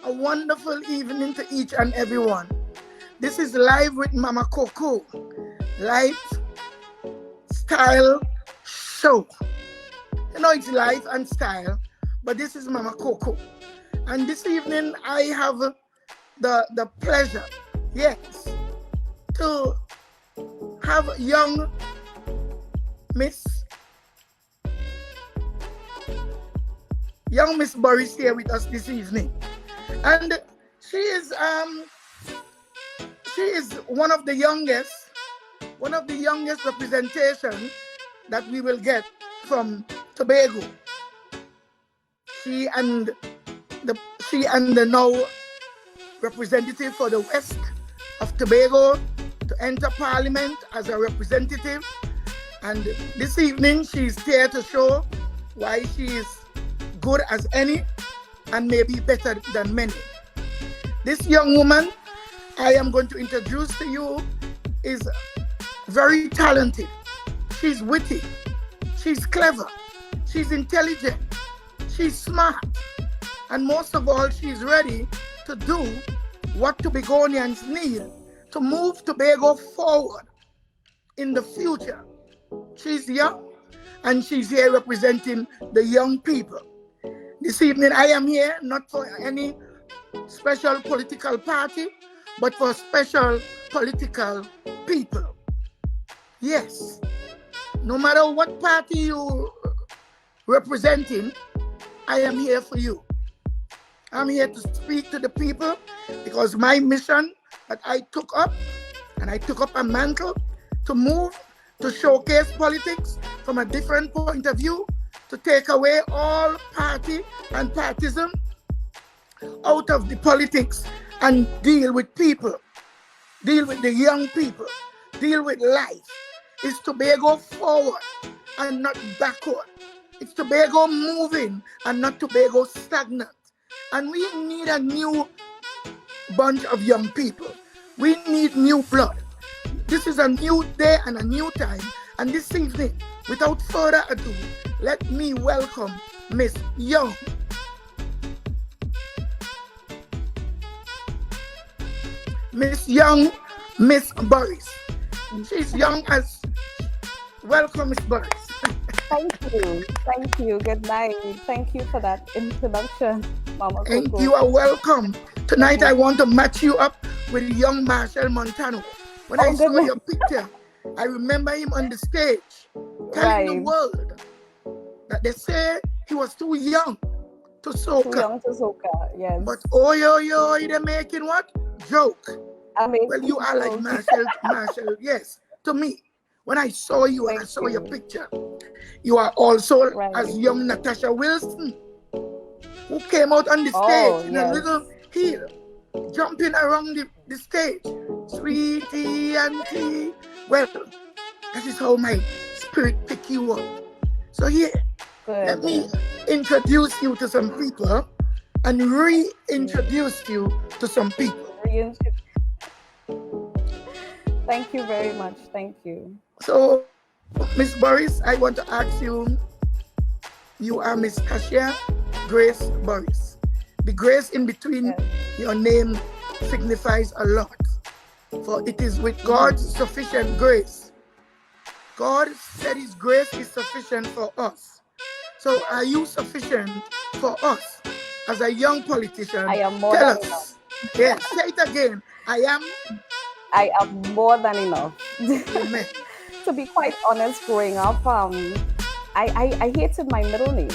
A wonderful evening to each and everyone. This is Live with Mama Coco, lifestyle show. You know it's life and style, but this is Mama Coco. And this evening I have the pleasure, yes, to have young Miss Burris here with us this evening. And she is one of the youngest representation that we will get from Tobago. She and the now representative for the west of Tobago to enter Parliament as a representative. And this evening she's here to show why she is good as any and maybe better than many. This young woman I am going to introduce to you is very talented. She's witty, she's clever, she's intelligent, she's smart, and most of all, she's ready to do what Tobagonians need to move Tobago forward in the future. She's young and she's here representing the young people. This evening, I am here not for any special political party, but for special political people. Yes, no matter what party you representing, I am here for you. I'm here to speak to the people because my mission that I took up, and I took up a mantle to move, to showcase politics from a different point of view, to take away all party and partisan out of the politics and deal with people, deal with the young people, deal with life. It's Tobago forward and not backward. It's Tobago moving and not Tobago stagnant. And we need a new bunch of young people. We need new blood. This is a new day and a new time. And this evening, without further ado, let me welcome Miss Young. Miss Young, Miss Burris. She's young as... Welcome, Miss Burris. Thank you. Good night. Thank you for that introduction, Mama Coco. And you are welcome. Tonight I want to match you up with young Marshall Montano. When I saw your picture, I remember him on the stage telling the world that they say he was too young to soca. Too young to soca, yes. But they're making what? Joke. Well, you are like Marshall, yes, to me. When I saw you and I saw your picture, you are also as young Natasha Wilson, who came out on the stage in a little heel, jumping around the stage. Sweetie, auntie. Well, that is how my spirit picked you up. So let me introduce you to some people and reintroduce you to some people. Thank you very much. Thank you. So, Miss Burris, I want to ask you, you are Miss Tashia Grace Burris. The grace in between your name signifies a lot. For it is with God's sufficient grace. God said his grace is sufficient for us. So are you sufficient for us as a young politician? I am more Tell than us. enough. Yes, say it again. I am more than enough. Amen. To be quite honest, growing up, I hated my middle name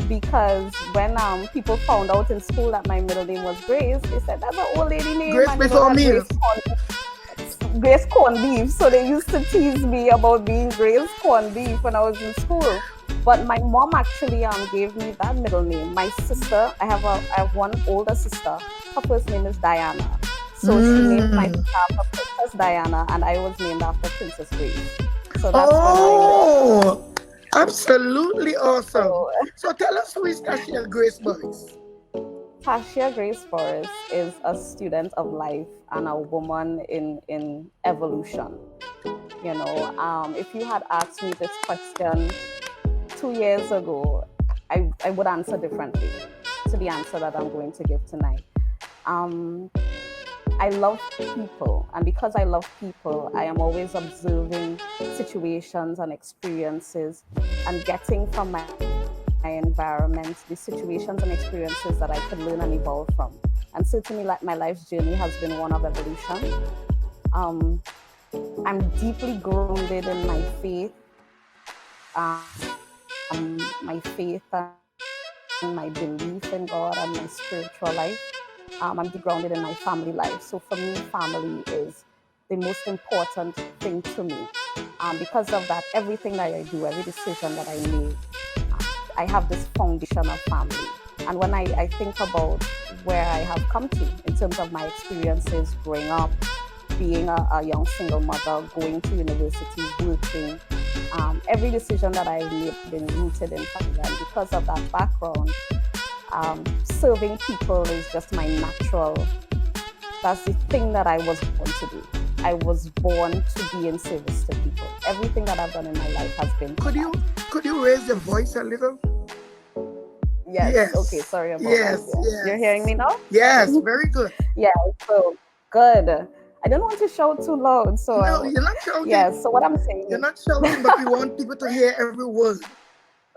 because when people found out in school that my middle name was Grace, they said that's an old lady name. Grace before meal. Grace corned beef. So they used to tease me about being Grace corned beef when I was in school. But my mom actually gave me that middle name. My sister, I have one older sister. Her first name is Diana. So she named my sister after Princess Diana, and I was named after Princess Grace. So that's absolutely awesome. So tell us, who is Tashia Grace Burris? Tashia Grace Burris is a student of life and a woman in evolution. You know, if you had asked me this question 2 years ago, I would answer differently to the answer that I'm going to give tonight. I love people, and because I love people, I am always observing situations and experiences and getting from my environment the situations and experiences that I could learn and evolve from. And certainly, like, my life's journey has been one of evolution. I'm deeply grounded in my faith, and my belief in God and my spiritual life. I'm deep grounded in my family life. So for me, family is the most important thing to me. Because of that, everything that I do, every decision that I make, I have this foundation of family. And when I think about where I have come to in terms of my experiences growing up, being a young single mother, going to university, working, every decision that I made has been rooted in family. And because of that background, serving people is just my natural, that's the thing that I was born to do. I was born to be in service to people. Everything that I've done in my life has been. Could you raise your voice a little? Yes. Okay, sorry about that. Yes. You're hearing me now? Yes, very good. Yeah, so good. I don't want to shout too loud, so no, you're not shouting. Yes, so what I'm saying, you're not shouting, but we want people to hear every word.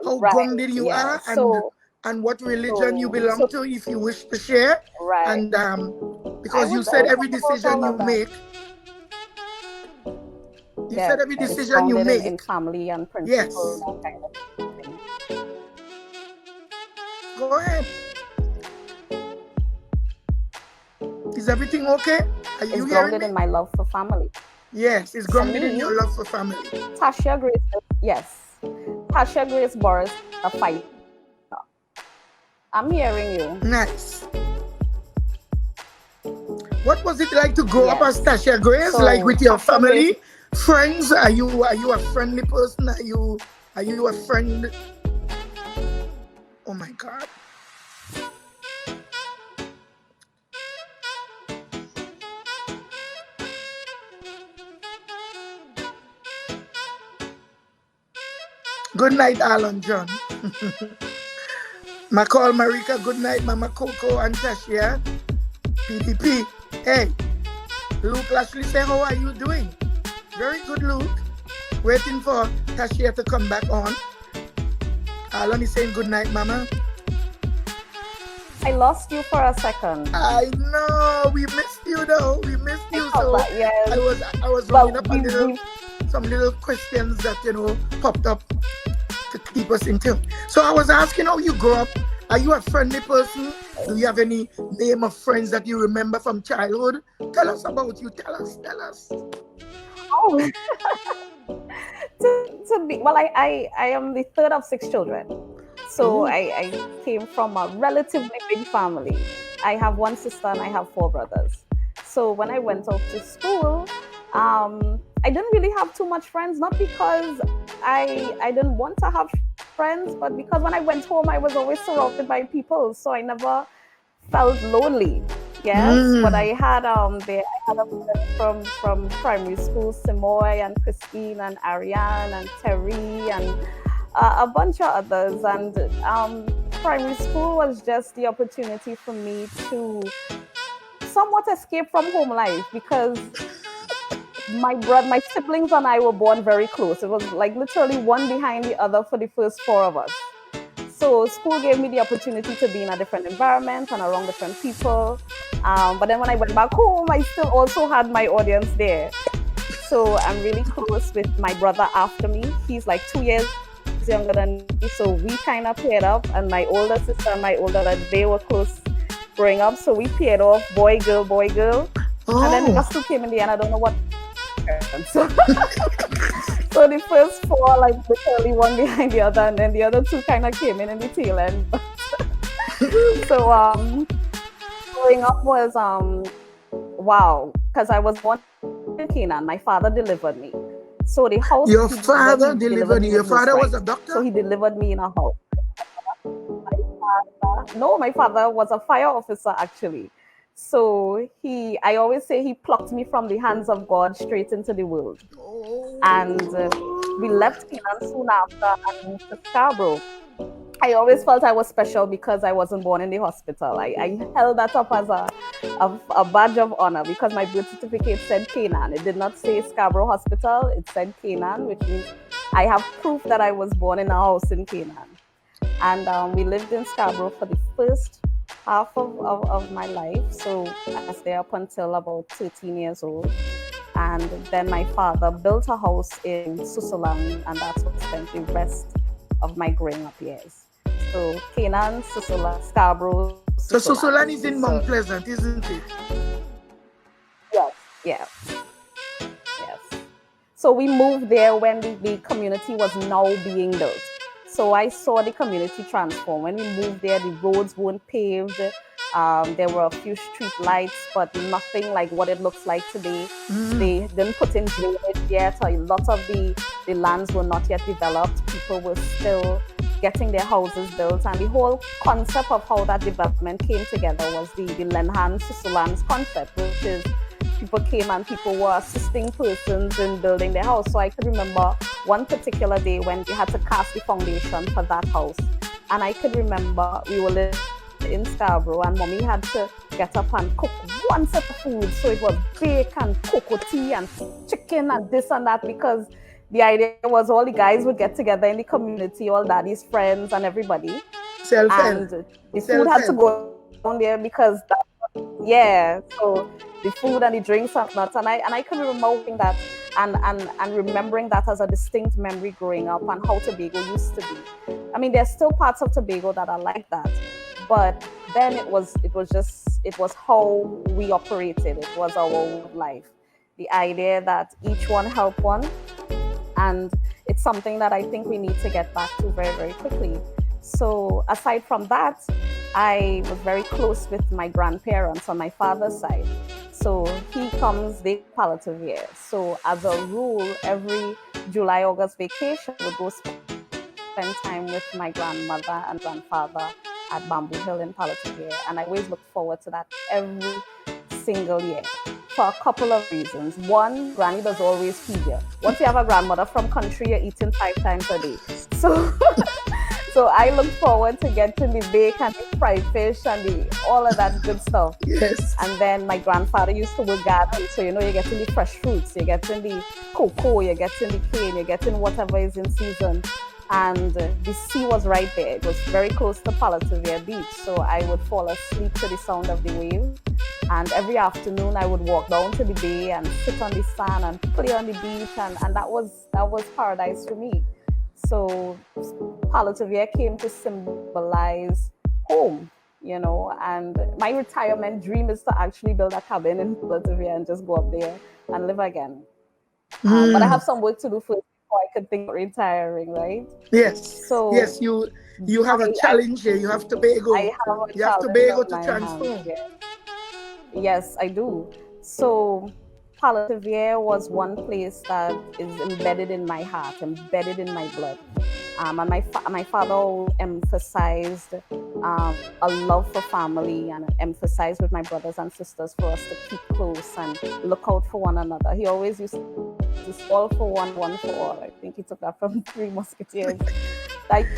How grounded you are, and what religion you belong to, if you wish to share. Right. And because you said every decision you make. You said every decision you make in family and principles. Yes. That kind of thing. Go ahead. Is everything okay? Are you it's grounded in my love for family. Yes, it's grounded in your love for family. Tashia Grace, yes. Tashia Grace Burris, a fighter. I'm hearing you. Nice. What was it like to grow up as Tashia Grace? Like with your family, friends? Are you a friendly person? Are you a friend? Oh my God. Good night, Alan John. Macall Marika, good night, Mama Coco and Tashia. PDP. Hey, Luke Lashley say, how are you doing? Very good, Luke. Waiting for Tashia to come back on. Alan is saying good night, Mama. I lost you for a second. I know. We missed you though. We missed you. So yes. I was running up some little questions that popped up to keep us in tune. So I was asking how you grew up. Are you a friendly person? Do you have any name of friends that you remember from childhood? Tell us about you. Tell us. Oh. I am the third of 6 children. So I came from a relatively big family. I have 1 sister and I have 4 brothers. So when I went off to school, I didn't really have too much friends, not because I didn't want to have friends, but because when I went home, I was always surrounded by people. So I never felt lonely. Yes, but I had a friend from primary school, Simoy and Christine and Ariane and Terry and a bunch of others. And primary school was just the opportunity for me to somewhat escape from home life, because my siblings and I were born very close. It was like literally one behind the other for the first 4 of us. So school gave me the opportunity to be in a different environment and around different people. But then when I went back home, I still also had my audience there. So I'm really close with my brother after me. He's like 2 years younger than me. So we kind of paired up, and my older sister and my older brother, they were close growing up. So we paired off boy, girl. And then the two came in the end. I don't know what. So the first 4, like literally one behind the other, and then the other 2 kind of came in the tail end. So growing up was wow, because I was born in Canaan. My father delivered me. So the house. Your father delivered you. Your father was a doctor. So he delivered me in a house. My father No, my father was a fire officer actually. So I always say he plucked me from the hands of God straight into the world. And we left Canaan soon after and moved to Scarborough. I always felt I was special because I wasn't born in the hospital. I held that up as a badge of honor because my birth certificate said Canaan. It did not say Scarborough Hospital. It said Canaan, which means I have proof that I was born in a house in Canaan. And we lived in Scarborough for the first half of my life. So I was there up until about 13 years old. And then my father built a house in Susulan, and that's what spent the rest of my growing up years. So Canaan, Susulan, Scarborough. So Susulan is in Mount Pleasant, isn't it? Yes. So we moved there when the community was now being built. So I saw the community transform. When we moved there, the roads weren't paved. There were a few street lights, but nothing like what it looks like today. They didn't put in drainage yet. A lot of the lands were not yet developed. People were still getting their houses built. And the whole concept of how that development came together was the Lenhan Susulan's concept, which is people came and people were assisting persons in building their house. So I could remember one particular day when we had to cast the foundation for that house. And I could remember we were living in Scarborough and mommy had to get up and cook one set of food. So it was cake and cocoa tea and chicken and this and that, because the idea was all the guys would get together in the community, all daddy's friends and everybody. And the food had to go down there because so the food and the drinks and nuts. And I can remember watching that and remembering that as a distinct memory growing up and how Tobago used to be. I mean, there's still parts of Tobago that are like that. But then it was how we operated. It was our life. The idea that each one helped one. And it's something that I think we need to get back to very, very quickly. So aside from that, I was very close with my grandparents on my father's side. So they palliative year. So as a rule, every July, August vacation, we would go spend time with my grandmother and grandfather at Bamboo Hill in palliative year. And I always look forward to that every single year for a couple of reasons. One, Granny does always feed you. Once you have a grandmother from country, you're eating 5 times a day. So I look forward to getting the bake and the fried fish and all of that good stuff. Yes. And then my grandfather used to work garden, so you're getting the fresh fruits, you're getting the cocoa, you're getting the cane, you're getting whatever is in season. And the sea was right there. It was very close to Palliative Beach, so I would fall asleep to the sound of the wave. And every afternoon I would walk down to the bay and sit on the sand and play on the beach, and that was paradise for me. So Palliative came to symbolize home, and my retirement dream is to actually build a cabin in Palliative and just go up there and live again. But I have some work to do first before I could think of retiring, right? Yes. So yes, you have a challenge here. You have Tobago. You have Tobago to transform. Yes, I do. So Palliative was one place that is embedded in my heart, embedded in my blood. And my father emphasized a love for family and emphasized with my brothers and sisters for us to keep close and look out for one another. He always used to all for one, one for all. I think he took that from Three Musketeers. Like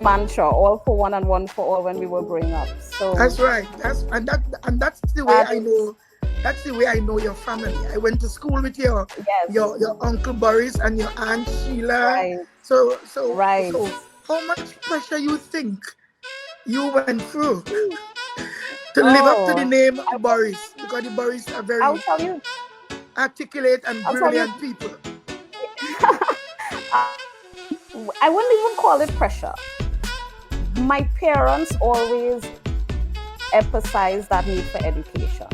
mantra, all for one and one for all when we were growing up. So that's right. That's the way I know. That's the way I know your family. I went to school with your Uncle Burris and your Aunt Sheila. Right. So how much pressure you think you went through to live up to the name of Burris? Because the Burris are very articulate and brilliant people. I wouldn't even call it pressure. My parents always emphasized that need for education.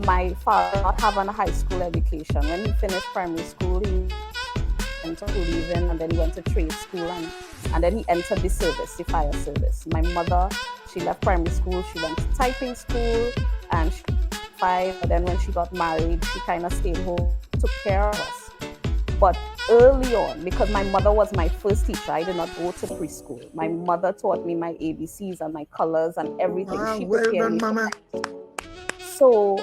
My father not having a high school education. When he finished primary school, he went to leaving, and then he went to trade school, and then he entered the fire service. My mother, she left primary school, she went to typing school, and she but then when she got married, she kind of stayed home, took care of us. But early on, because my mother was my first teacher, I did not go to preschool. My mother taught me my ABCs and my colors and everything. Wow, She well prepared done, me for Mama. life. So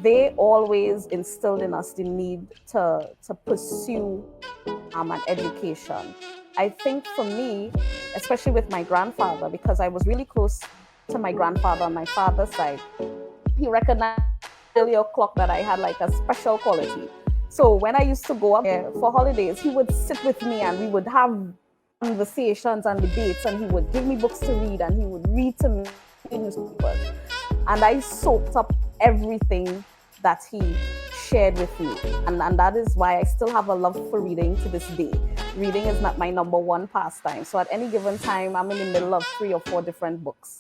they always instilled in us the need to pursue an education. I think for me, especially with my grandfather, because I was really close to my grandfather on my father's side, he recognized early o'clock that I had like a special quality. So when I used to go up there for holidays, he would sit with me and we would have conversations and debates, and he would give me books to read and he would read to me newspapers. And I soaked up everything that he shared with me. And that is why I still have a love for reading to this day. Reading is not my number one pastime. So at any given time, I'm in the middle of 3 or 4 different books.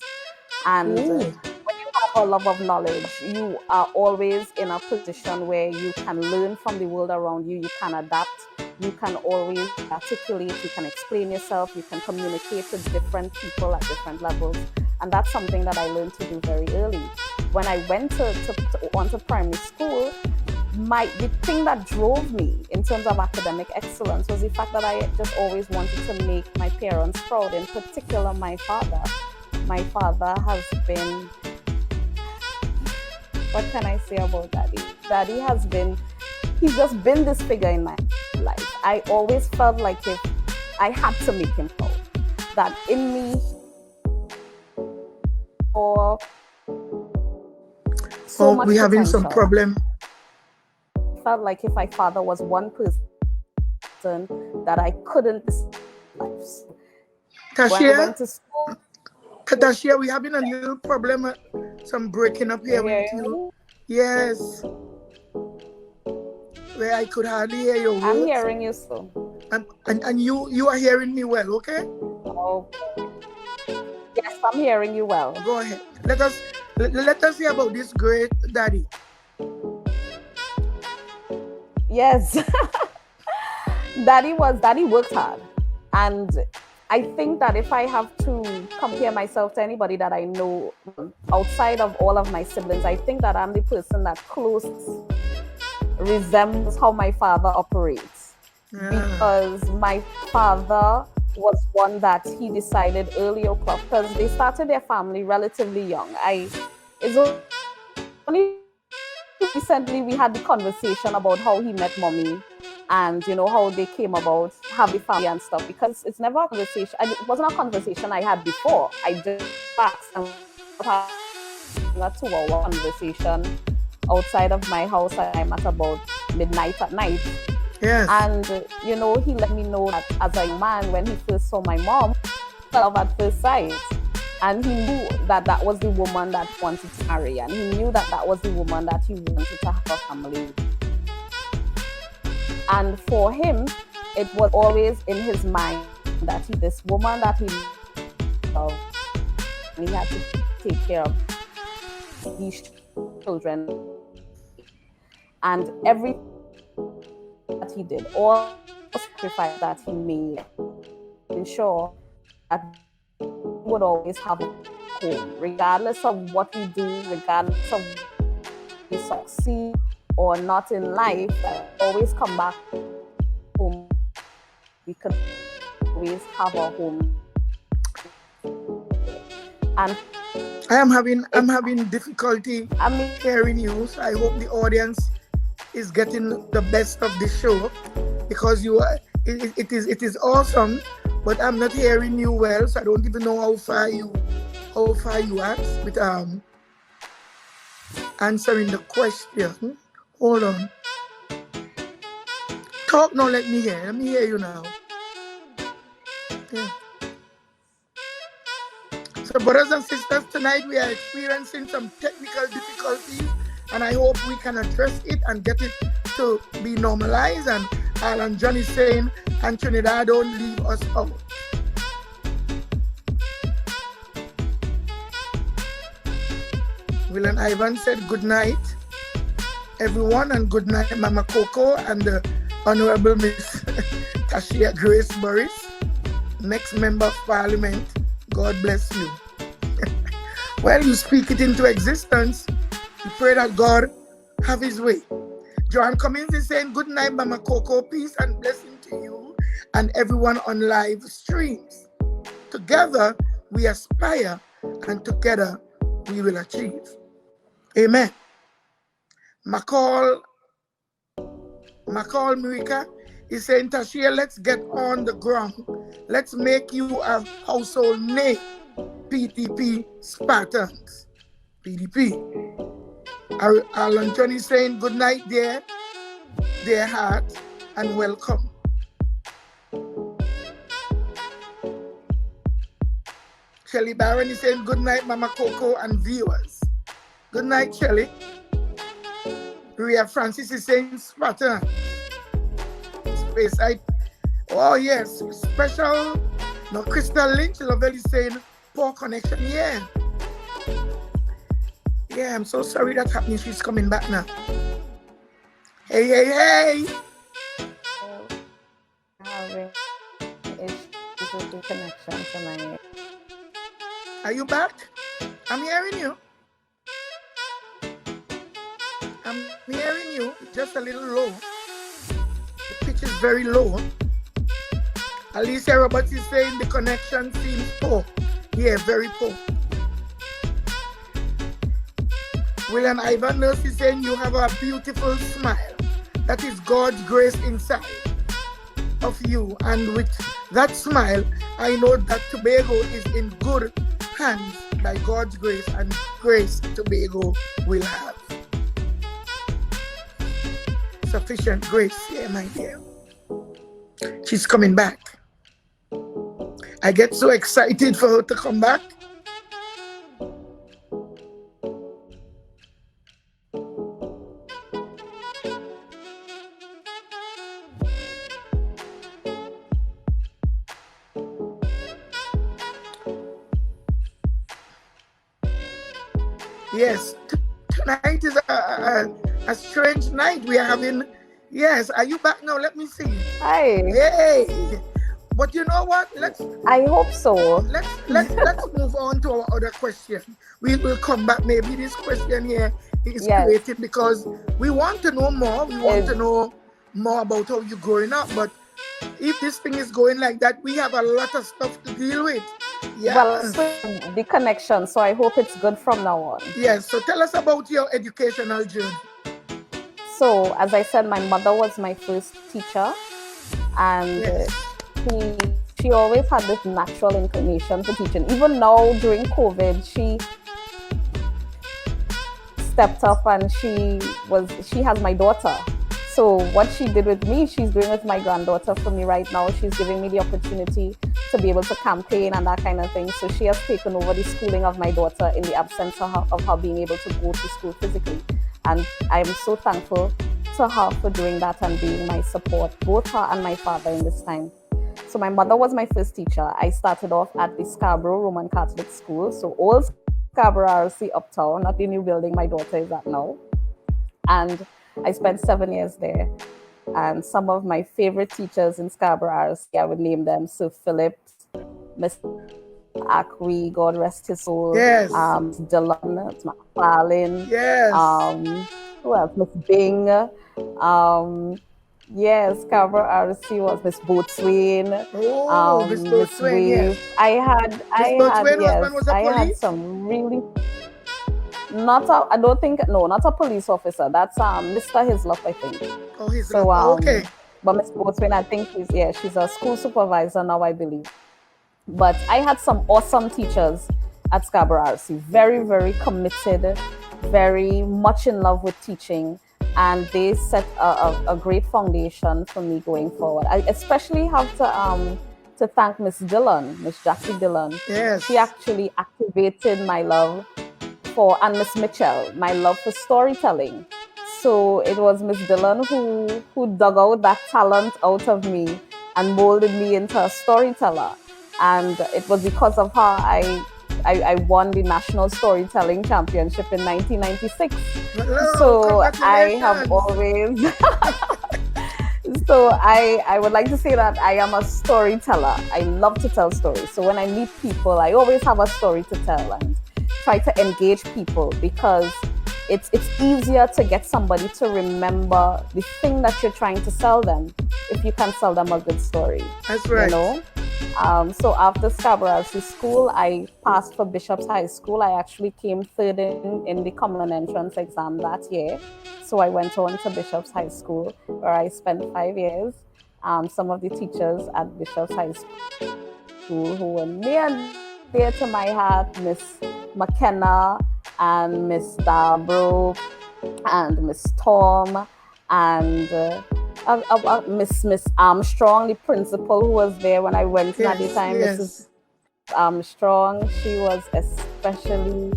And when you have a love of knowledge, you are always in a position where you can learn from the world around you, you can adapt, you can always articulate, you can explain yourself, you can communicate with different people at different levels. And that's something that I learned to do very early. When I went to primary school, the thing that drove me in terms of academic excellence was the fact that I just always wanted to make my parents proud, in particular my father. My father has been, what can I say about Daddy? Daddy has been, he's just been this figure in my life. I always felt like if I had to make him proud, that in me, or so much we're having some potential. problem. Felt like if my father was one person that I couldn't life. When I went to school, Tashia, we're having a little problem, some breaking up here with you. Yes. Where I could hardly hear your words. I'm hearing you still. And you are hearing me well, okay? Oh. Yes, I'm hearing you well. Go ahead. Let us hear about this great daddy. Yes. Daddy worked hard. And I think that if I have to compare myself to anybody that I know outside of all of my siblings, I think that I'm the person that close resembles how my father operates. Yeah. Because my father was one that he decided early o'clock, because they started their family relatively young. It's only recently we had the conversation about how he met mommy and how they came about having family and stuff, because it's never a conversation. It wasn't a conversation I had before. I just asked and had a 2-hour conversation outside of my house. I'm at about midnight at night. Yes. And he let me know that as a young man, when he first saw my mom, love at first sight. And he knew that that was the woman that he wanted to marry, and he knew that that was the woman that he wanted to have a family with. And for him, it was always in his mind that this woman that he loved, and he had to take care of these children. And everything that he did, all the sacrifice that he made, ensure that we would always have a home, regardless of what we do, regardless of we succeed or not in life, that always come back home. We could always have a home. And I'm having difficulty hearing you, so I hope the audience is getting the best of this show, because it is awesome, but I'm not hearing you well, so I don't even know how far you at with answering the question. Hold on. Talk now, let me hear you now. Yeah. So brothers and sisters, tonight we are experiencing some technical difficulties, and I hope we can address it and get it to be normalized. And Alan John is saying, and Trinidad, don't leave us out. Will and Ivan said good night, everyone, and good night, Mama Coco and the Honorable Miss Tashia Burris, next Member of Parliament. God bless you. Well, you speak it into existence. You pray that God have his way. Joan Cummins is saying, good night, Mama Coco. Peace and blessing to you and everyone on live streams. Together, we aspire, and together, we will achieve. Amen. McCall Marika is saying, Tashia, let's get on the ground. Let's make you a household name. PTP Spartans. PDP. Alan John is saying, good night, dear heart, and welcome. Shelly Barron is saying, good night, Mama Coco and viewers. Good night, Shelly. Ria Francis is saying, Spartan. Space I. Oh, yes. Special. No, Crystal Lynch, Lovell is saying, poor connection. Yeah. Yeah, I'm so sorry that's happening. She's coming back now. Hey, hey, hey. Having issues with the connection tonight. Are you back? I'm hearing you. I'm hearing you. Just a little low. The pitch is very low. Alicia Roberts is saying the connection seems poor. Yeah, very poor. William Ivan Nurse is saying you have a beautiful smile. That is God's grace inside of you. And with that smile, I know that Tobago is in good hands by God's grace, and grace Tobago will have. Sufficient grace, yeah, my dear. She's coming back. I get so excited for her to come back. Yes, tonight is a strange night we are having. Yes, are you back now? Let me see. Hi. Hey. But you know what? I hope so. Let's move on to our other question. We will come back. Maybe this question here is created because we want to know more. We want to know more about how you're growing up. But if this thing is going like that, we have a lot of stuff to deal with. Yeah. Well, the connection. So I hope it's good from now on. Yes. So tell us about your educational journey. So as I said, my mother was my first teacher, and she always had this natural inclination for teaching. Even now during COVID, she stepped up and she has my daughter. So what she did with me, she's doing with my granddaughter for me right now. She's giving me the opportunity to be able to campaign and that kind of thing. So she has taken over the schooling of my daughter in the absence of her being able to go to school physically. And I'm so thankful to her for doing that and being my support, both her and my father in this time. So my mother was my first teacher. I started off at the Scarborough Roman Catholic School. So old Scarborough R.C. uptown, not the new building my daughter is at now. And I spent 7 years there. And some of my favorite teachers in Scarborough R.C., I would name them Sir Phillips, Miss Acqui, God rest his soul. Yes. Dillon, McFarlane. Yes. Who else? Miss Bing. Yes, Scarborough R.C. was Miss Boatswain. Oh, Miss Boatswain, yes. I had some really not a police officer. That's Mr. Hislop, I think. Oh, Hislop. Okay. But Miss Boatswain, I think she's a school supervisor now, I believe. But I had some awesome teachers at Scarborough R.C. Very, very committed, very much in love with teaching. And they set a great foundation for me going forward. I especially have to thank Miss Dillon, Miss Jackie Dillon. Yes. She actually activated my love and Miss Mitchell, my love for storytelling. So it was Miss Dillon who dug out that talent out of me and molded me into a storyteller. And it was because of her I won the National Storytelling Championship in 1996. Hello, so I have always... So I would like to say that I am a storyteller. I love to tell stories. So when I meet people, I always have a story to tell and try to engage people because it's easier to get somebody to remember the thing that you're trying to sell them if you can sell them a good story. That's right. You know? So after Scarborough R.C. school, I passed for Bishop's High School. I actually came third in the common entrance exam that year. So I went on to Bishop's High School, where I spent 5 years. Some of the teachers at Bishop's High School who were near and dear to my heart, Miss McKenna and Miss Darbro and Miss Tom and Miss Armstrong, the principal who was there when I went in at the time, Mrs. Armstrong. She was especially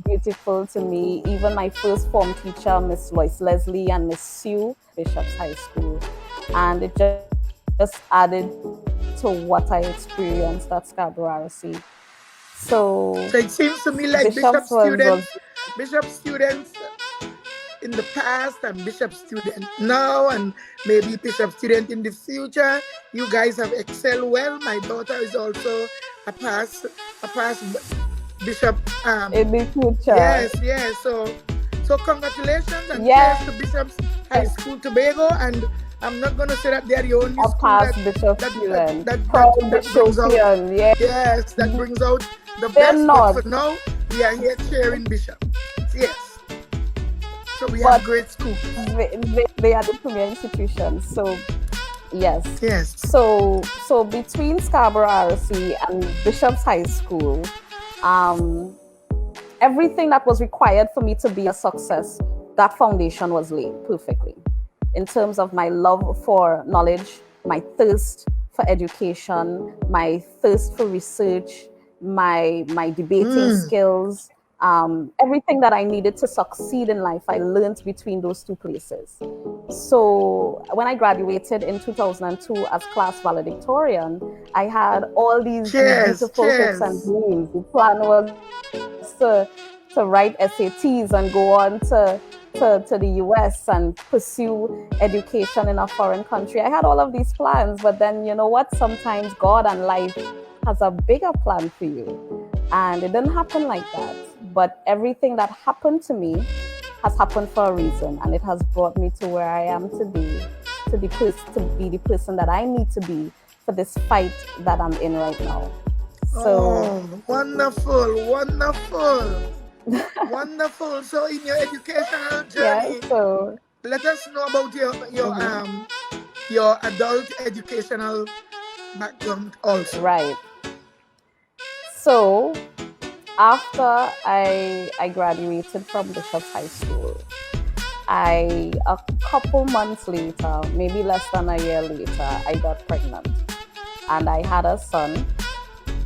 beautiful to me. Even my first form teacher, Miss Lois Leslie and Miss Sue, Bishop's High School. And it just added to what I experienced at Scarborough R.C. So it seems to me like Bishop students in the past and Bishop student now and maybe Bishop student in the future, you guys have excelled well. My daughter is also a past Bishop in the future. Yes. So congratulations and cheers to Bishop's High School Tobago. And I'm not going to say that they're the only school past Bishop student. That brings out, yes, that brings out the best. But for now, we are here cheering Bishop. Yes. So we have great schools. They are the premier institutions. So yes. So between Scarborough R.C. and Bishop's High School, everything that was required for me to be a success, that foundation was laid perfectly. In terms of my love for knowledge, my thirst for education, my thirst for research, my debating skills, everything that I needed to succeed in life, I learned between those two places. So when I graduated in 2002 as class valedictorian, I had all these beautiful hopes and dreams. The plan was to write SATs and go on to the US and pursue education in a foreign country. I had all of these plans, but then you know what? Sometimes God and life has a bigger plan for you. And it didn't happen like that. But everything that happened to me has happened for a reason, and it has brought me to where I am today, to be the person that I need to be for this fight that I'm in right now. So wonderful. Wonderful. So in your educational journey, let us know about your adult educational background also. Right. So after I graduated from Bishop's High School, a couple months later, maybe less than a year later, I got pregnant. And I had a son.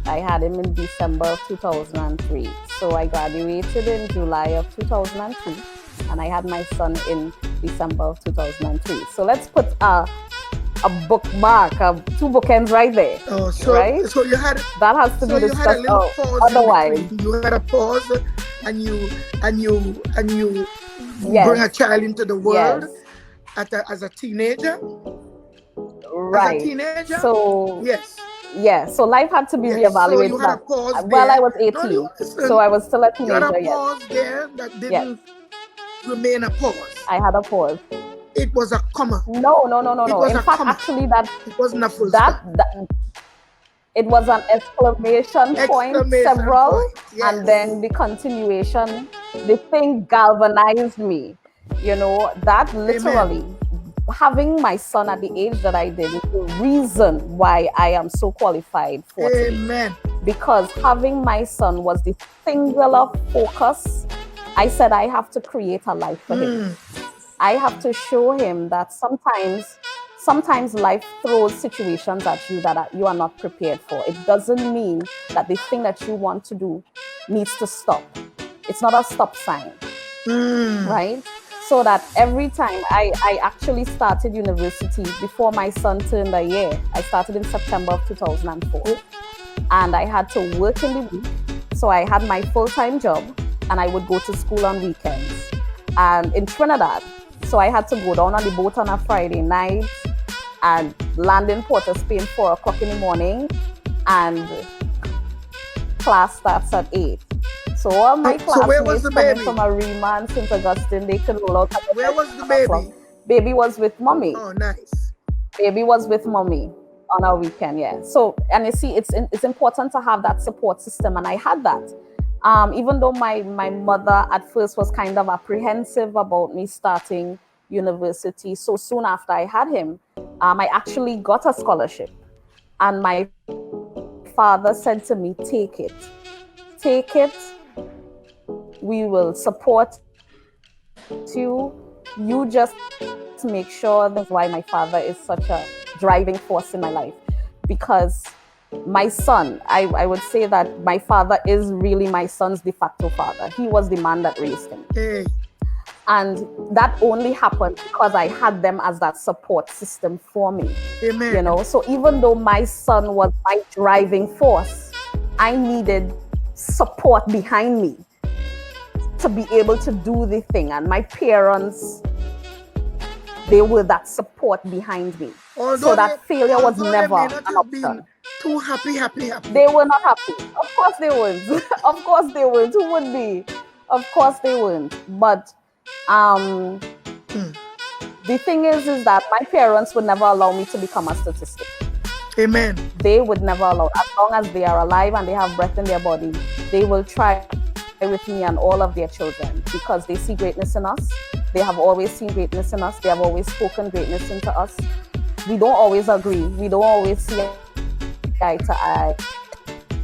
I had him in December of 2003. So I graduated in July of 2002, and I had my son in December of 2003. So let's put a bookmark, two bookends right there. Right? So you had that has to be discussed. Otherwise, you had a pause, and you bring a child into the world as a teenager. Right. As a teenager. So yes. Yeah, so life had to be reevaluated. So you had a pause I was 18, so I was still a teenager. You had a pause there that didn't remain a pause. I had a pause. It was a comma. No. In fact, actually, it wasn't a full stop. It was an exclamation point, and then the continuation. The thing galvanized me. You know, that literally. Amen. Having my son at the age that I did is the reason why I am so qualified for today. Because having my son was the singular focus. I said I have to create a life for him. I have to show him that sometimes life throws situations at you that you are not prepared for. It doesn't mean that the thing that you want to do needs to stop. It's not a stop sign, right? So that every time I actually started university before my son turned a year. I started in September of 2004. And I had to work in the week. So I had my full-time job and I would go to school on weekends. And in Trinidad, so I had to go down on the boat on a Friday night and land in Port of Spain 4 o'clock in the morning, and class starts at 8. So all my So where was classmates the coming baby? from Arima and St. Augustine, they could roll out. Where was the baby? Baby was with mommy. Oh, nice. Baby was with mommy on our weekend, yeah. So, and you see, it's important to have that support system, and I had that. Even though my mother at first was kind of apprehensive about me starting university, so soon after I had him, I actually got a scholarship, and my father said to me, take it. We will support you. You just make sure. That's why my father is such a driving force in my life, because my son, I would say that my father is really my son's de facto father. He was the man that raised him. Hey. And that only happened because I had them as that support system for me. Amen. You know, so even though my son was my driving force, I needed support behind me to be able to do the thing. And my parents, they were that support behind me. So that failure was never an option. Too happy. They were not happy. Of course they weren't. Of course they weren't. Who would be? Of course they weren't. But the thing is that my parents would never allow me to become a statistic. Amen. They would never allow. As long as they are alive and they have breath in their body, they will try with me and all of their children, because they see greatness in us. They have always seen greatness in us. They have always spoken greatness into us. We don't always agree. We don't always see eye to eye.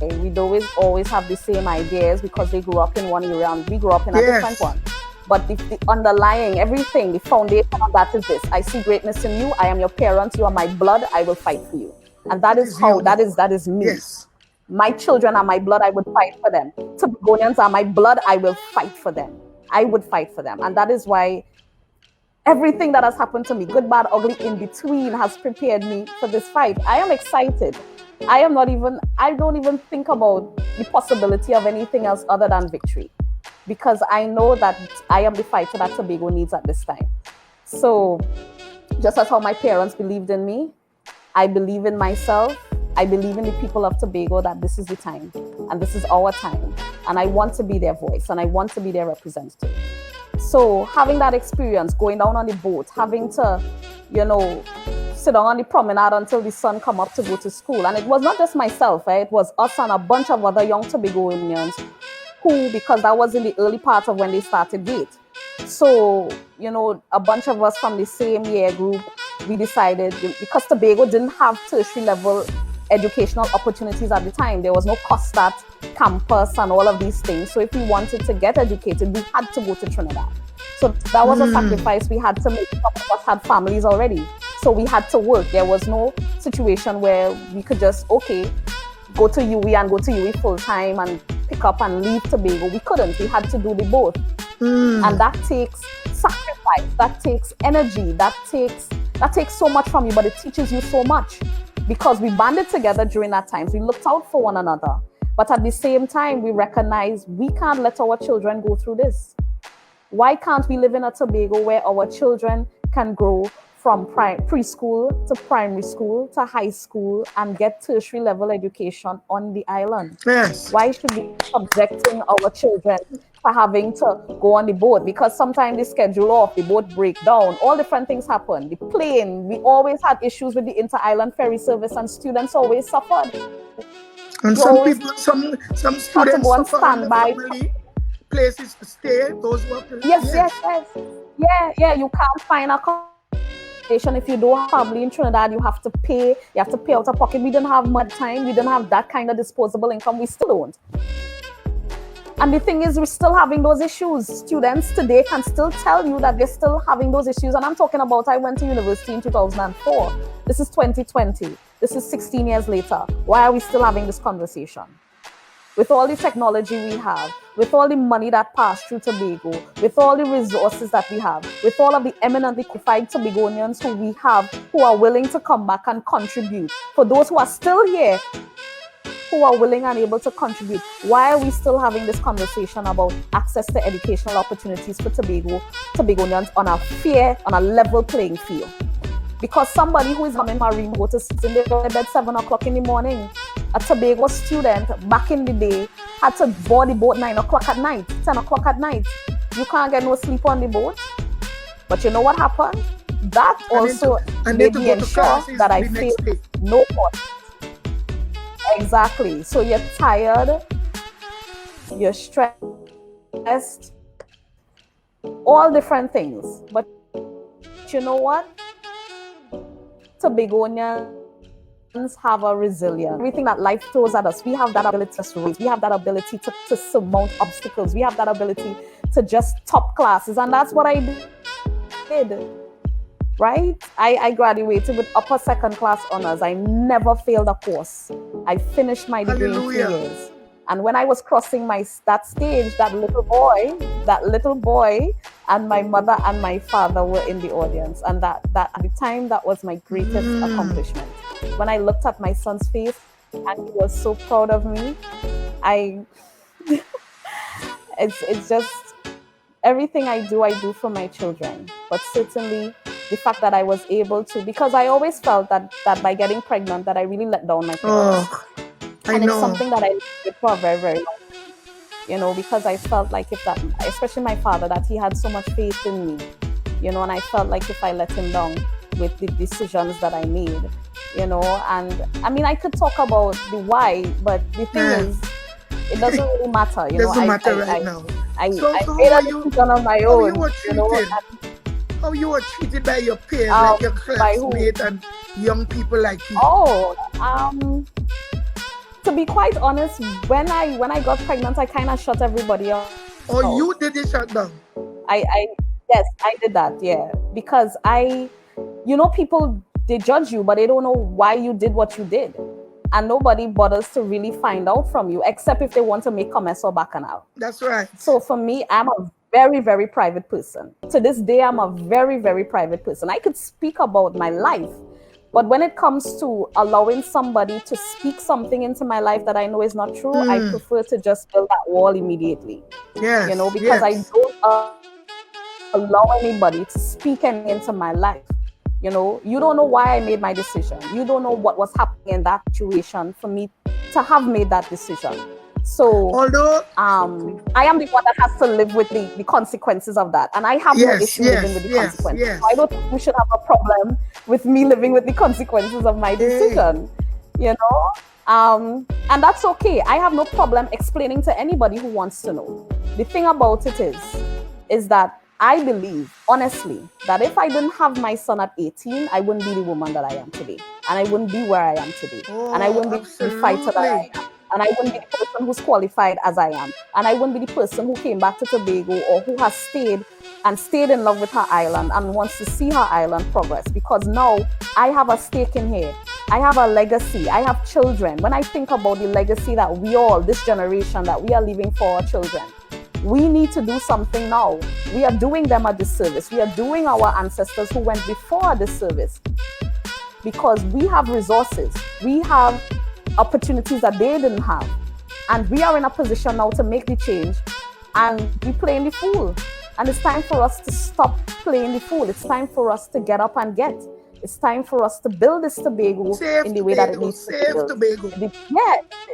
We don't always have the same ideas, because they grew up in one area and we grew up in a different one. But the underlying, everything, the foundation of that is this: I see greatness in you. I am your parent. You are my blood. I will fight for you. And that is how, that is me. Yes. My children are my blood. I would fight for them. Tobagonians are my blood. I will fight for them. I would fight for them. And that is why everything that has happened to me, good, bad, ugly, in between, has prepared me for this fight. I am excited. I don't even think about the possibility of anything else other than victory, because I know that I am the fighter that Tobago needs at this time. So just as how my parents believed in me, I believe in myself. I believe in the people of Tobago that this is the time and this is our time. And I want to be their voice and I want to be their representative. So having that experience, going down on the boat, having to, sit down on the promenade until the sun come up to go to school. And it was not just myself, it was us and a bunch of other young Tobagoanians who, because that was in the early part of when they started GATE. So, a bunch of us from the same year group, we decided, because Tobago didn't have tertiary level educational opportunities at the time. There was no COSTAT campus and all of these things. So if we wanted to get educated, we had to go to Trinidad. So that was a sacrifice we had to make. Some of us had families already. So we had to work. There was no situation where we could just, go to UE and go to UE full time and pick up and leave Tobago. We couldn't. We had to do the both. And that takes sacrifice, that takes energy, that takes so much from you, but it teaches you so much, because we banded together during that time. We looked out for one another, but at the same time, we recognize we can't let our children go through this. Why can't we live in a Tobago where our children can grow from preschool to primary school to high school and get tertiary level education on the island? Yes. Why should we be subjecting our children to having to go on the boat? Because sometimes the schedule off, the boat break down, all different things happen. The plane, we always had issues with the inter-island ferry service, and students always suffered. And some students suffer on family places to stay. Those who are yes. Yeah. You can't find a accommodation if you don't have family in Trinidad. You have to pay out of pocket. We didn't have much time. We didn't have that kind of disposable income. We still don't. And the thing is, we're still having those issues. Students today can still tell you that they're still having those issues. And I'm talking about, I went to university in 2004. This is 2020. This is 16 years later. Why are we still having this conversation? With all the technology we have, with all the money that passed through Tobago, with all the resources that we have, with all of the eminently qualified Tobagonians who we have, who are willing to come back and contribute. For those who are still here, who are willing and able to contribute, why are we still having this conversation about access to educational opportunities for Tobagonians on a level playing field? Because somebody who is coming marine go to sit in their bed 7 o'clock in the morning, a Tobago student back in the day had to board the boat 9 o'clock at night, 10 o'clock at night. You can't get no sleep on the boat. But you know what happened? That also made me ensure that I failed no course. Exactly. So you're tired, you're stressed, all different things. But you know what? Tobagonians have a resilience. Everything that life throws at us, we have that ability to raise. We have that ability to surmount obstacles. We have that ability to just top classes. And that's what I did. Right? I graduated with upper second class honors. I never failed a course. I finished my degree in 3 years. And when I was crossing that stage, that little boy and my mother and my father were in the audience. And that at the time, that was my greatest accomplishment. When I looked at my son's face and he was so proud of me, it's just everything I do for my children. But certainly the fact that I was able to, because I always felt that by getting pregnant that I really let down my parents. And it's something that I did for a very, very long time. Because I felt like especially my father, that he had so much faith in me, and I felt like if I let him down with the decisions that I made, and I mean, I could talk about the why, but the thing is, it doesn't really matter, It doesn't matter right now. I made a decision on my own, How you were treated by your peers, like your classmates and young people like you? To be quite honest, when I got pregnant, I kind of shut everybody up. Oh, you did it shut down? Yes, I did that, yeah. Because people, they judge you, but they don't know why you did what you did. And nobody bothers to really find out from you, except if they want to make comments or bacchanal. That's right. So for me, I'm a very, very private person. To this day, I'm a very, very private person. I could speak about my life, but when it comes to allowing somebody to speak something into my life that I know is not true, I prefer to just build that wall immediately. Yes, because I don't allow anybody to speak into my life. You don't know why I made my decision. You don't know what was happening in that situation for me to have made that decision. So, although I am the one that has to live with the consequences of that. And I have no issue living with the consequences. So I don't think we should have a problem with me living with the consequences of my decision, and that's okay. I have no problem explaining to anybody who wants to know. The thing about it is that I believe, honestly, that if I didn't have my son at 18, I wouldn't be the woman that I am today. And I wouldn't be where I am today. And I wouldn't be the fighter that I am. And I wouldn't be the person who's qualified as I am. And I wouldn't be the person who came back to Tobago or who has stayed in love with her island and wants to see her island progress. Because now I have a stake in here. I have a legacy. I have children. When I think about the legacy that this generation, that we are leaving for our children, we need to do something now. We are doing them a disservice. We are doing our ancestors who went before a disservice. Because we have resources. We have opportunities that they didn't have. And we are in a position now to make the change. And we playing the fool. And it's time for us to stop playing the fool. It's time for us to get up and get. It's time for us to build this Tobago in the way that it needs to be built.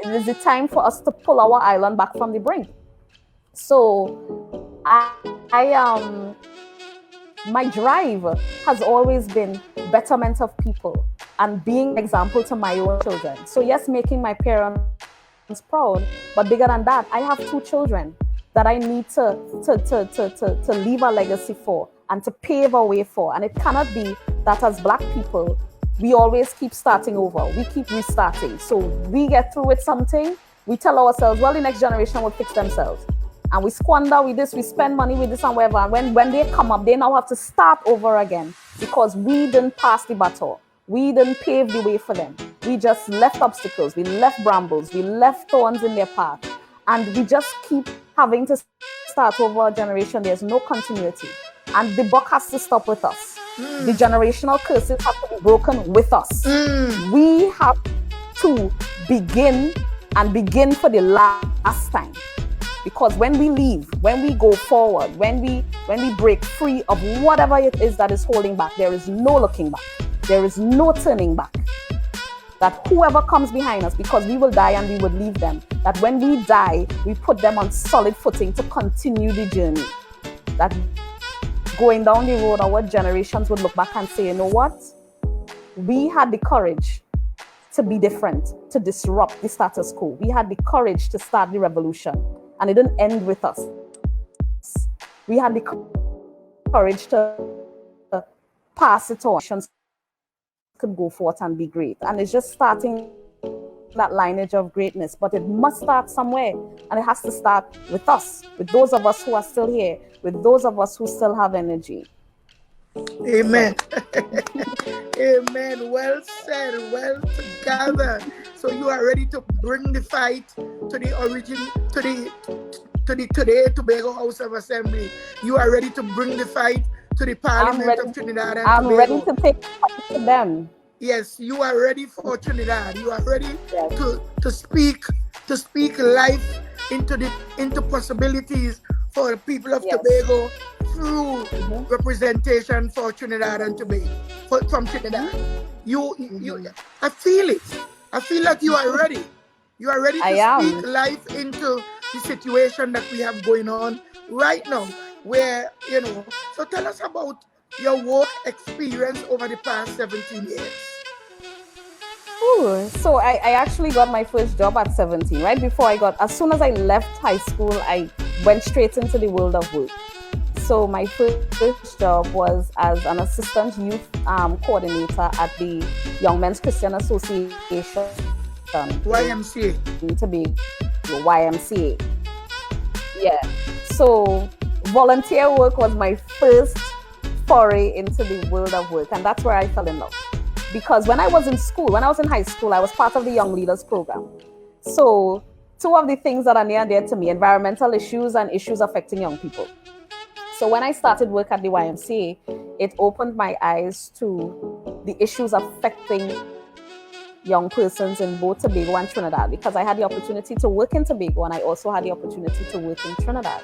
It is the time for us to pull our island back from the brink. So my drive has always been betterment of people and being an example to my own children. So yes, making my parents proud, but bigger than that, I have 2 children that I need to leave a legacy for and to pave a way for. And it cannot be that as Black people, we always keep starting over. We keep restarting. So we get through with something, we tell ourselves, well, the next generation will fix themselves. And we squander with this, we spend money with this and whatever. And when they come up, they now have to start over again because we didn't pass the baton. We didn't pave the way for them. We just left obstacles, we left brambles, we left thorns in their path. And we just keep having to start over a generation. There's no continuity. And the buck has to stop with us. The generational curses have to be broken with us. We have to begin for the last time. Because when we leave, when we go forward, when we break free of whatever it is that is holding back, there is no looking back. There is no turning back. that whoever comes behind us, because we will die and we would leave them, that when we die, we put them on solid footing to continue the journey. That going down the road, our generations would look back and say, you know what? We had the courage to be different, to disrupt the status quo. We had the courage to start the revolution, and it didn't end with us. We had the courage to pass it on. Could go forth and be great, and it's just starting that lineage of greatness. But it must start somewhere, and it has to start with us, with those of us who are still here, with those of us who still have energy. Amen. Amen. Well said, well together. So you are ready to bring the fight to the origin, to the today Tobago House of Assembly. You are ready to bring the fight to the Parliament of Trinidad and Tobago. I'm ready to take it to them. Yes, you are ready for Trinidad. You are ready to speak life into possibilities for the people of Tobago through representation for Trinidad and Tobago, from Trinidad. I feel it. I feel like you are ready. You are ready to speak life into the situation that we have going on right now, where, so tell us about your work experience over the past 17 years. Ooh, so I actually got my first job at 17, right before as soon as I left high school, I went straight into the world of work. So my first job was as an assistant youth coordinator at the Young Men's Christian Association. YMCA. To be YMCA. Yeah. So volunteer work was my first foray into the world of work, and that's where I fell in love. Because when I was in high school, I was part of the Young Leaders Program. So two of the things that are near and dear to me, environmental issues and issues affecting young people. So when I started work at the YMCA, it opened my eyes to the issues affecting young persons in both Tobago and Trinidad, because I had the opportunity to work in Tobago and I also had the opportunity to work in Trinidad.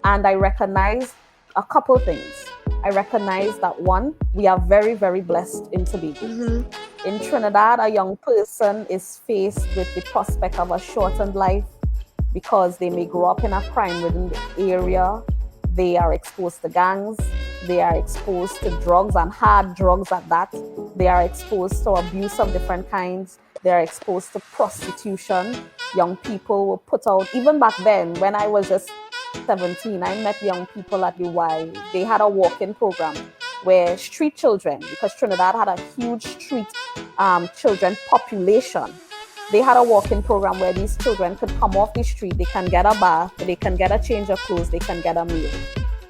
And I recognized a couple things. I recognize that one, we are very, very blessed in Tobago. Mm-hmm. In Trinidad, a young person is faced with the prospect of a shortened life because they may grow up in a crime-ridden area. They are exposed to gangs. They are exposed to drugs, and hard drugs at that. They are exposed to abuse of different kinds. They are exposed to prostitution. Young people were put out. Even back then, when I was just 17, I met young people at the Y. They had a walk-in program where street children, because Trinidad had a huge street children population, they had a walk-in program where these children could come off the street, they can get a bath, they can get a change of clothes, they can get a meal.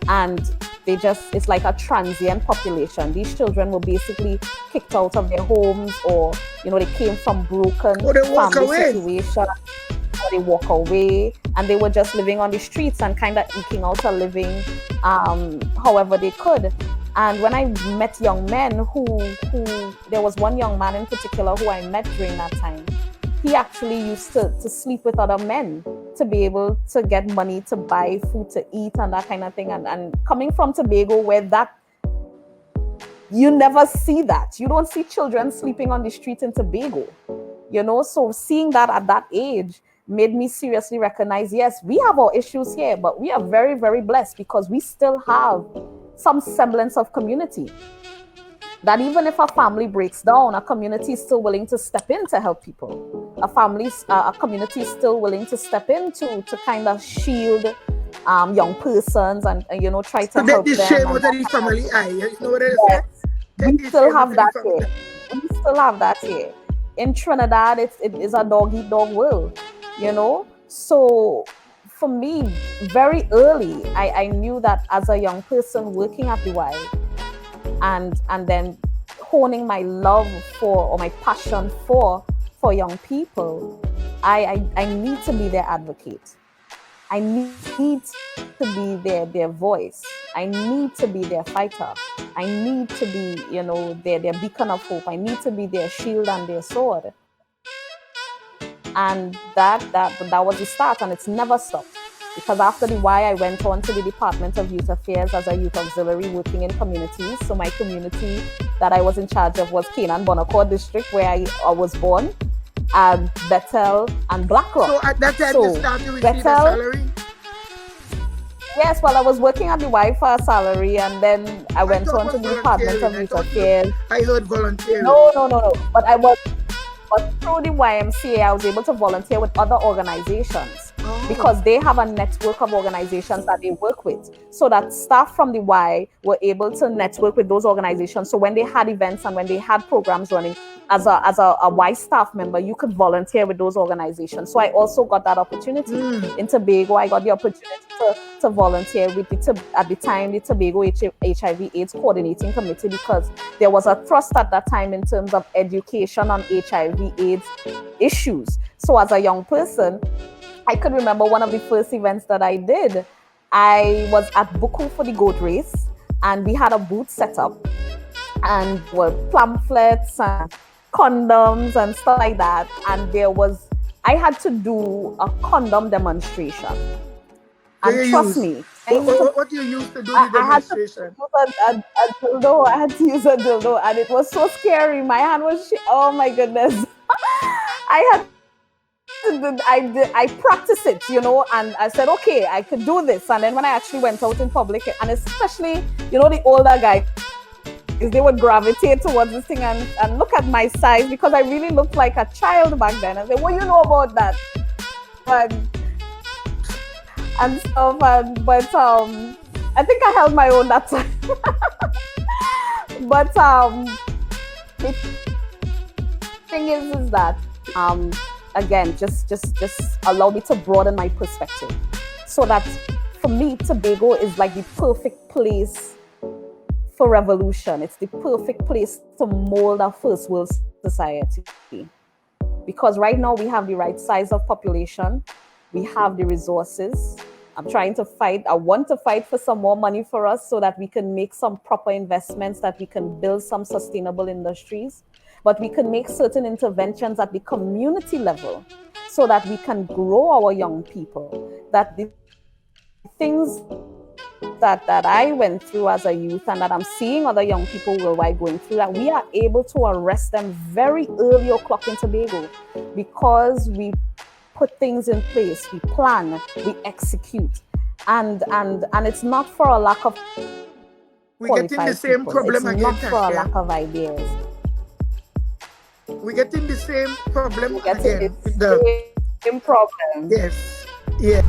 And it's like a transient population. These children were basically kicked out of their homes, or, they came from broken family situations. They walk away, and they were just living on the streets and kind of eking out a living however they could. And when I met young men who there was one young man in particular who I met during that time. He actually used to sleep with other men to be able to get money to buy food to eat and that kind of thing. And coming from Tobago, where that you never see that. You don't see children sleeping on the street in Tobago. So seeing that at that age made me seriously recognize, yes, we have our issues here, but we are very, very blessed because we still have some semblance of community. That even if a family breaks down, a community is still willing to step in to help people. A community is still willing to step in to kind of shield young persons and try to help them. Shame out of the family. You know what it is? Yes. We still have that here. We still have that here. In Trinidad, it is a dog-eat-dog world. So for me, very early, I knew that as a young person working at the Y, and then honing my love for, or my passion for young people, I need to be their advocate. I need to be their voice. I need to be their fighter. I need to be, their beacon of hope. I need to be their shield and their sword. And that was the start, and it's never stopped. Because after the Y, I went on to the Department of Youth Affairs as a youth auxiliary working in communities. So my community that I was in charge of was Canaan, Bonaccord District, where I was born, and Bethel and Blackrock. So at that time you started to receive a salary? Yes, well, I was working at the Y for a salary, and then I went on to the Department of Youth Affairs. I heard volunteering. No. But through the YMCA, I was able to volunteer with other organizations because they have a network of organizations that they work with. So that staff from the Y were able to network with those organizations. So when they had events and when they had programs running, as a Y staff member, you could volunteer with those organizations. So I also got that opportunity. In Tobago, I got the opportunity to volunteer with at the time the Tobago HIV/AIDS Coordinating Committee, because there was a thrust at that time in terms of education on HIV/AIDS issues. So as a young person, I could remember one of the first events that I did. I was at Buku for the goat race, and we had a booth set up, and pamphlets and condoms and stuff like that. And I had to do a condom demonstration. And trust me, what do you use to do the demonstration? I had to use a dildo, and it was so scary. My hand was oh my goodness. I practiced it, and I said, okay, I could do this. And then when I actually went out in public, and especially, the older guys, they would gravitate towards this thing and look at my size, because I really looked like a child back then. I said, what do you know about that? And stuff, but I think I held my own that time. But the thing is that again, just allow me to broaden my perspective, so that for me, Tobago is like the perfect place for revolution. It's the perfect place to mold our first world society, because right now we have the right size of population. We have the resources. I want to fight for some more money for us so that we can make some proper investments, that we can build some sustainable industries, but we can make certain interventions at the community level so that we can grow our young people, that the things that I went through as a youth and that I'm seeing other young people worldwide going through, that we are able to arrest them very early o'clock in Tobago, because we put things in place, we plan, we execute, and it's not for a lack of we're getting the same people. problem it's again, not for a lack of ideas. We're getting the same problem We're getting again. the same problem. Yes. Yeah.